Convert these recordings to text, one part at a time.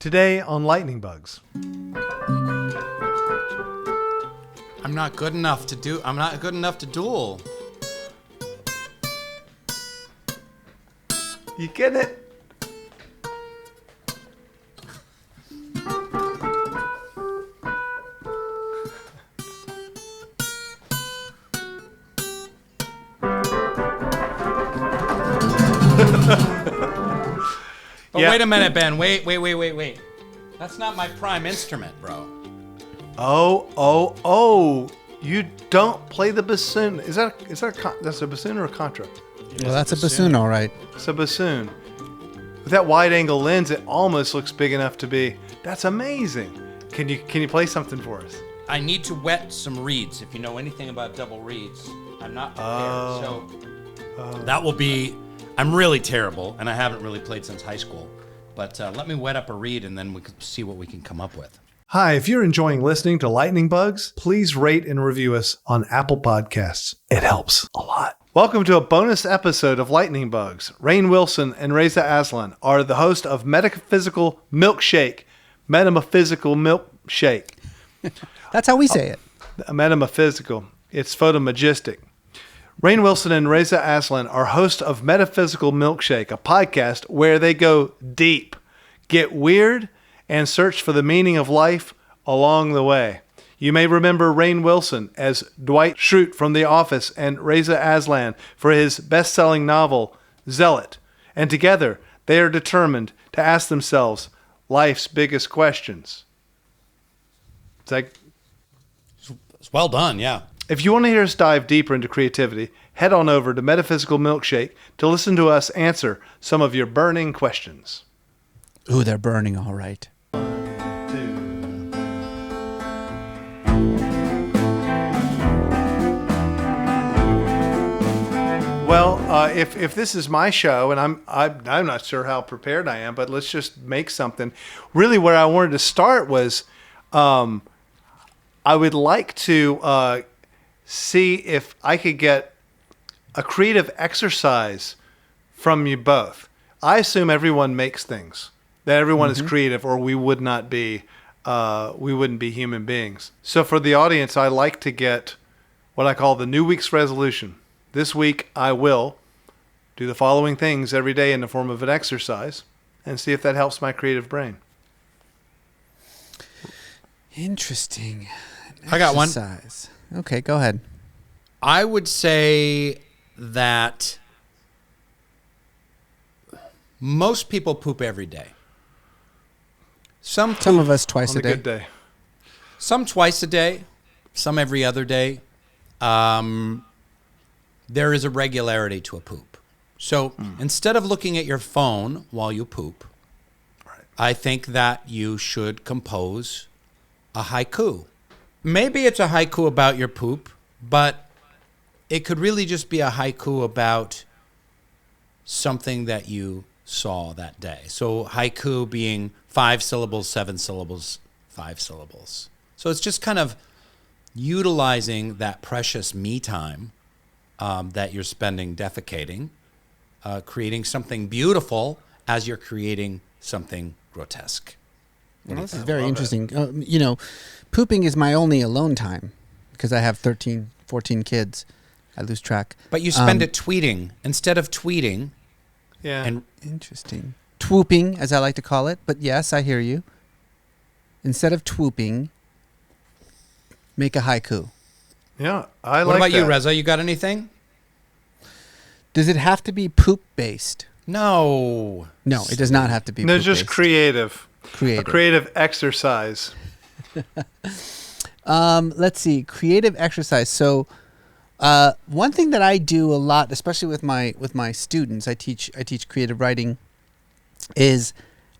Today on Lightning Bugs. I'm not good enough to duel. You get it? But yeah. Wait a minute, Ben. Wait. That's not my prime instrument, bro. Oh. You don't play the bassoon. That's a bassoon or a contra? Well, that's a bassoon, all right. It's a bassoon. With that wide angle lens, it almost looks big enough to be. That's amazing. Can you play something for us? I need to wet some reeds. If you know anything about double reeds, I'm not prepared. That will be. I'm really terrible, and I haven't really played since high school. But let me wet up a reed, and then we can see what we can come up with. Hi, if you're enjoying listening to Lightning Bugs, please rate and review us on Apple Podcasts. It helps a lot. Welcome to a bonus episode of Lightning Bugs. Rainn Wilson and Reza Aslan are the host of Metaphysical Milkshake. Metaphysical Milkshake. That's how we say it. Metaphysical. It's photomagistic. Rainn Wilson and Reza Aslan are hosts of Metaphysical Milkshake, a podcast where they go deep, get weird, and search for the meaning of life along the way. You may remember Rainn Wilson as Dwight Schrute from The Office and Reza Aslan for his best-selling novel, Zealot. And together, they are determined to ask themselves life's biggest questions. It's well done, yeah. If you want to hear us dive deeper into creativity, head on over to Metaphysical Milkshake to listen to us answer some of your burning questions. Ooh, they're burning, all right. Well, if this is my show, and I'm not sure how prepared I am, but let's just make something. Really, where I wanted to start was, I would like to see if I could get a creative exercise from you both. I assume everyone makes things, that everyone is creative, or we wouldn't be human beings. So for the audience, I like to get what I call the New Week's resolution. This week, I will do the following things every day in the form of an exercise and see if that helps my creative brain. Interesting. I got one. Okay, go ahead. I would say that most people poop every day. Some of us twice a day. On a good day. Some twice a day. Some every other day. There is a regularity to a poop. So instead of looking at your phone while you poop, I think that you should compose a haiku. Maybe it's a haiku about your poop, but it could really just be a haiku about something that you saw that day. So haiku being 5 syllables, 7 syllables, 5 syllables. So it's just kind of utilizing that precious me time that you're spending defecating, creating something beautiful as you're creating something grotesque. Well, this is very interesting. Pooping is my only alone time because I have 13, 14 kids. I lose track. But you spend it tweeting instead of tweeting. Yeah. And interesting. Twooping, as I like to call it. But yes, I hear you. Instead of twooping, make a haiku. Yeah, I like that. What about you, Reza? You got anything? Does it have to be poop-based? No. No, it does not have to be No, poop-based. just creative. Creative. A creative exercise. Let's see. Creative exercise. So one thing that I do a lot, especially with my students, I teach creative writing, is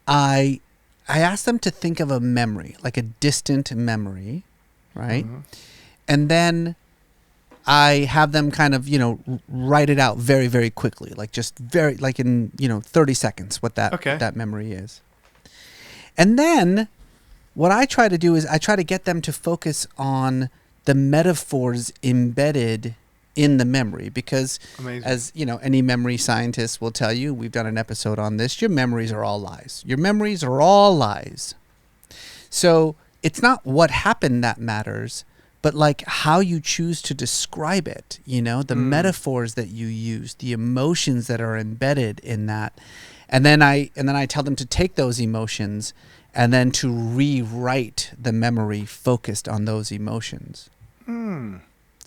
I ask them to think of a memory, like a distant memory, right? Mm-hmm. And then I have them kind of, write it out very, very quickly, like just very, like in, 30 seconds, what that memory is. And then what I try to do is I try to get them to focus on the metaphors embedded in the memory, because Amazing. as you know, any memory scientist will tell you, we've done an episode on this, your memories are all lies. Your memories are all lies. So it's not what happened that matters, but like how you choose to describe it, you know, the metaphors that you use, the emotions that are embedded in that. And then I tell them to take those emotions and then to rewrite the memory focused on those emotions. So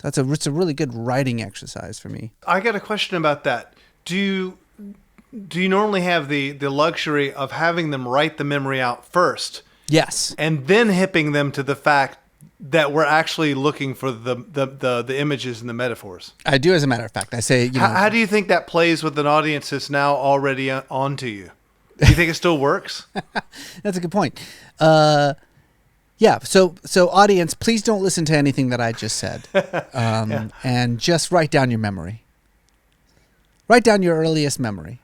it's a really good writing exercise for me. I got a question about that. Do you normally have the luxury of having them write the memory out first? Yes. And then hipping them to the fact that we're actually looking for the images and the metaphors? I do, as a matter of fact. I say, you know. How do you think that plays with an audience that's now already onto you? Do you think it still works? That's a good point. Yeah. So audience, please don't listen to anything that I just said, and just write down your memory. Write down your earliest memory,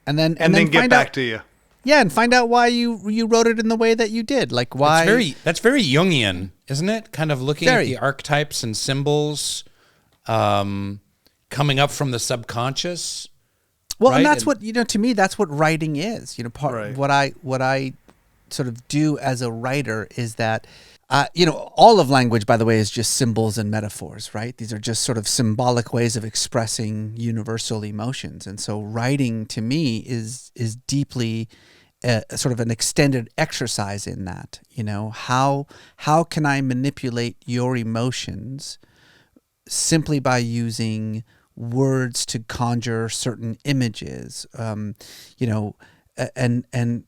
and then get back to you. Yeah, and find out why you wrote it in the way that you did. Like why? That's very Jungian, isn't it? Kind of looking at the archetypes and symbols, coming up from the subconscious. Well, right? And that's what, you know, to me, that's what writing is. You know, what I sort of do as a writer is that, you know, all of language, by the way, is just symbols and metaphors, right? These are just sort of symbolic ways of expressing universal emotions. And so writing to me is deeply sort of an extended exercise in that. You know, how can I manipulate your emotions simply by using words to conjure certain images, you know, and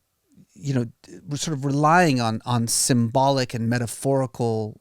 you know, we're sort of relying on symbolic and metaphorical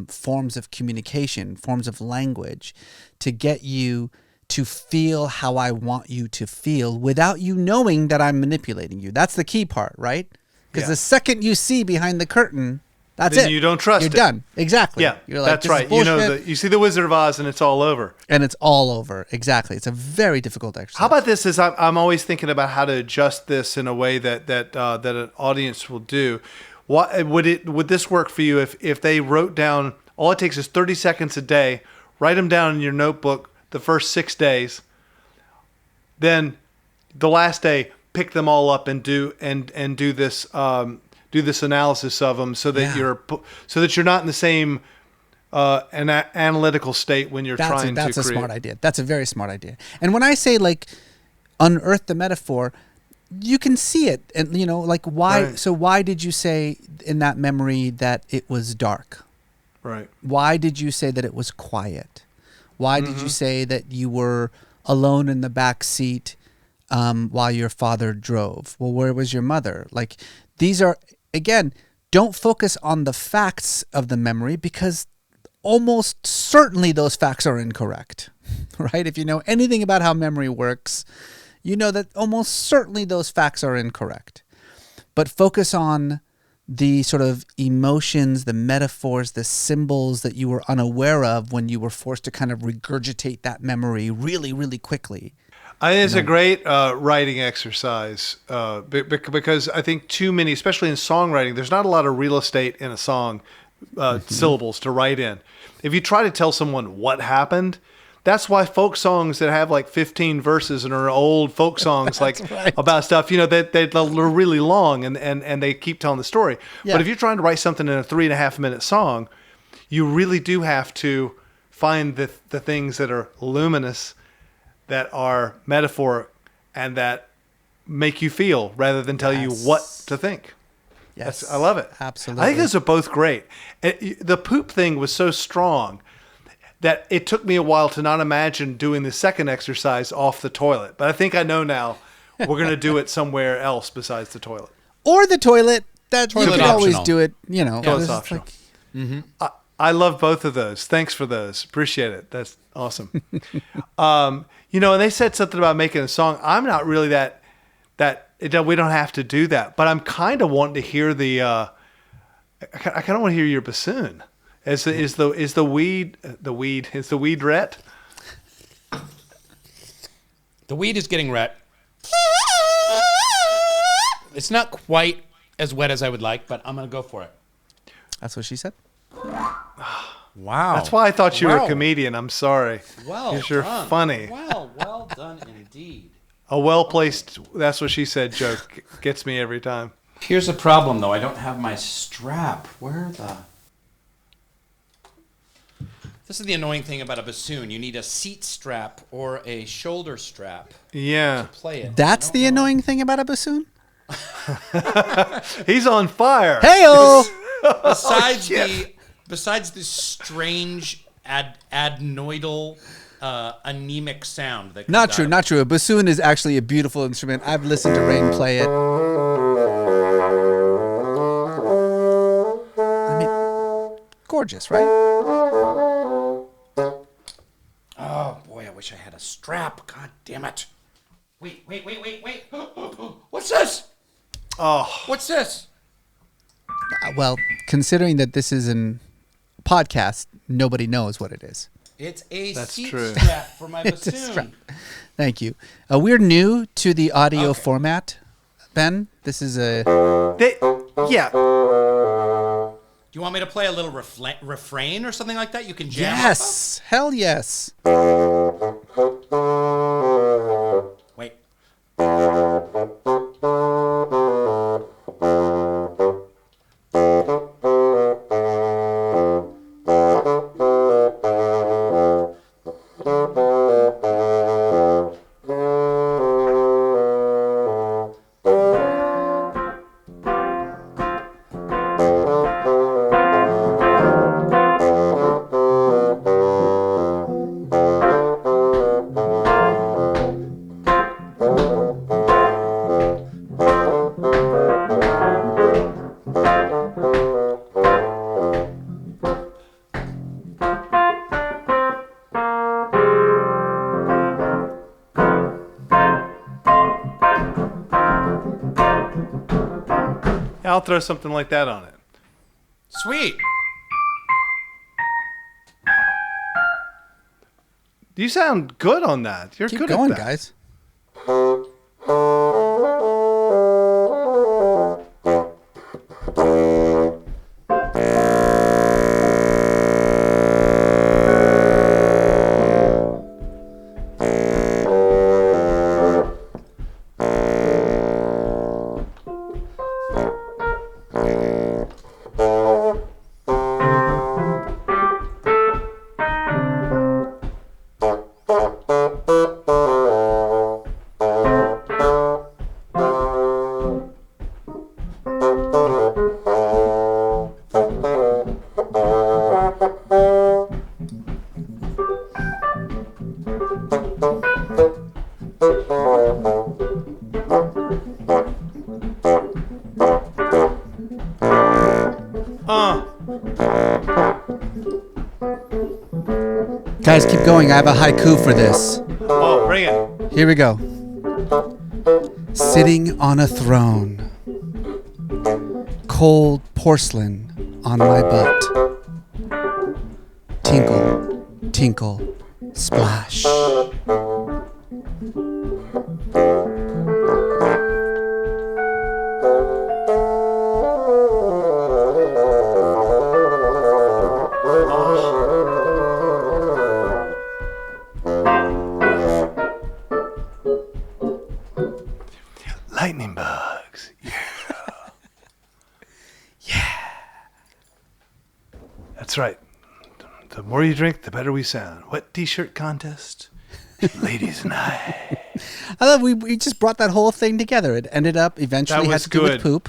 forms of communication, forms of language, to get you to feel how I want you to feel without you knowing that I'm manipulating you. That's the key part, right? Because the second you see behind the curtain, that's then it. You don't trust You're it. done. Exactly. Yeah, You're like, that's right. You know, you see the Wizard of Oz and it's all over. And it's all over. Exactly. It's a very difficult exercise. How about this? I'm always thinking about how to adjust this in a way that an audience will do. What would this work for you if they wrote down? All it takes is 30 seconds a day. Write them down in your notebook the first 6 days. Then the last day, pick them all up and do this analysis of them so that you're not in the same analytical state when you're trying to create. That's a smart idea. That's a very smart idea. And when I say like unearth the metaphor, you can see it, and you know, like why. Right. So why did you say in that memory that it was dark? Right. Why did you say that it was quiet? Why did you say that you were alone in the back seat while your father drove? Well, where was your mother? Like, these are, again, don't focus on the facts of the memory, because almost certainly those facts are incorrect, right? If you know anything about how memory works, you know that almost certainly those facts are incorrect. But focus on the sort of emotions, the metaphors, the symbols that you were unaware of when you were forced to kind of regurgitate that memory really, really quickly. I think it's a great writing exercise because I think too many, especially in songwriting, there's not a lot of real estate in a song, syllables to write in. If you try to tell someone what happened, that's why folk songs that have like 15 verses and are old folk songs like about stuff, you know, they're really long and they keep telling the story. Yeah. But if you're trying to write something in a 3.5 minute song, you really do have to find the things that are luminous, that are metaphoric, and that make you feel rather than tell you what to think. Yes, I love it. Absolutely. I think those are both great. The poop thing was so strong that it took me a while to not imagine doing the second exercise off the toilet. But I think I know now we're going to do it somewhere else besides the toilet. Or the toilet. You can always optional. do it, you know. Toilet's optional. I love both of those. Thanks for those. Appreciate it. That's awesome. You know, and they said something about making a song. I'm not really that we don't have to do that. But I'm kind of wanting to hear the I kind of want to hear your bassoon. Is the weed ret? The weed is getting ret. It's not quite as wet as I would like, but I'm going to go for it. That's what she said? Wow. That's why I thought you were a Wow. comedian. I'm sorry. Well 'Cause you're done. funny. Well done indeed. A well-placed, that's what she said joke gets me every time. Here's a problem, though. I don't have my strap. Where the... This is the annoying thing about a bassoon. You need a seat strap or a shoulder strap Yeah. to play it. That's the annoying thing about a bassoon? He's on fire. Hey-o! Besides the strange adenoidal anemic sound that comes Not out true, of not true. A bassoon is actually a beautiful instrument. I've listened to Rainn play it. I mean, gorgeous, right? Oh boy, I wish I had a strap. God damn it. Wait. What's this? Oh, What's this? Well, considering that this is a podcast, nobody knows what it is. It's a That's seat true. strap for my It's a bassoon. strap. Thank you. We're new to the audio Okay. format, Ben. This is a... yeah. Do you want me to play a little refrain or something like that? You can jam. Yes! Hell yes! off of? Wait. I'll throw something like that on it. Sweet. You sound good on that. You're Keep good going, at that. guys. Guys, keep going. I have a haiku for this. Oh, bring it. Here we go. Sitting on a throne. Cold porcelain on my butt. Tinkle, tinkle, splash. Lightning bugs. Yeah. That's right. The more you drink, the better we sound. What t-shirt contest? Ladies and I. I love we just brought that whole thing together. It ended up eventually That had was to do with good. poop.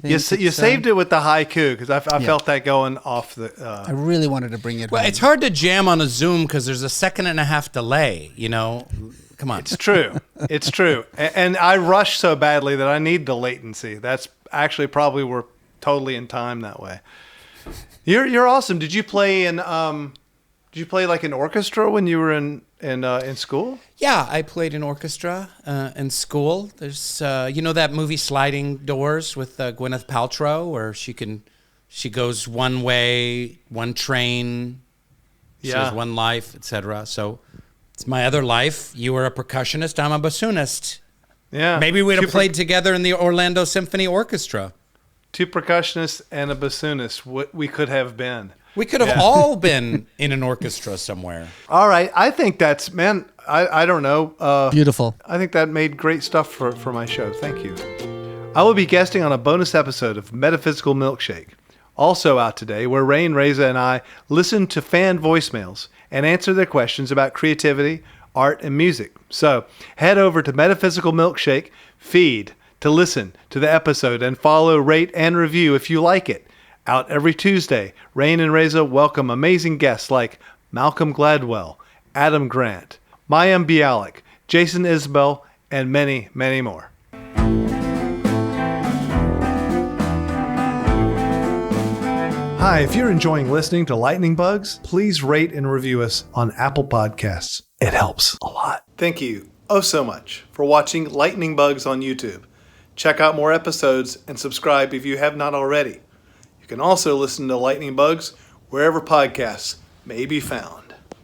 You saved it with the haiku because I Yeah. felt that going off the. I really wanted to bring it Well, home. it's hard to jam on a Zoom because there's a 1.5 delay, you know? Come on. It's true. It's true. And I rush so badly that I need the latency. That's actually probably we're totally in time that way. You're awesome. Did you play in like an orchestra when you were in school? Yeah, I played in orchestra in school. There's, you know that movie Sliding Doors with Gwyneth Paltrow where she goes one way, one train, she Yeah. has one life, etc. So it's my other life. You were a percussionist. I'm a bassoonist. Yeah. Maybe we'd have Two played together in the Orlando Symphony Orchestra. two percussionists and a bassoonist. What we could have been. We could have all been in an orchestra somewhere. All right. I think that's, man, I don't know. Beautiful. I think that made great stuff for my show. Thank you. I will be guesting on a bonus episode of Metaphysical Milkshake, also out today, where Rainn, Reza, and I listen to fan voicemails and answer their questions about creativity, art, and music. So head over to Metaphysical Milkshake feed to listen to the episode and follow, rate, and review if you like it. Out every Tuesday, Rainn and Reza welcome amazing guests like Malcolm Gladwell, Adam Grant, Mayim Bialik, Jason Isbell, and many, many more. Hi, if you're enjoying listening to Lightning Bugs, please rate and review us on Apple Podcasts. It helps a lot. Thank you so much for watching Lightning Bugs on YouTube. Check out more episodes and subscribe if you have not already. You can also listen to Lightning Bugs wherever podcasts may be found.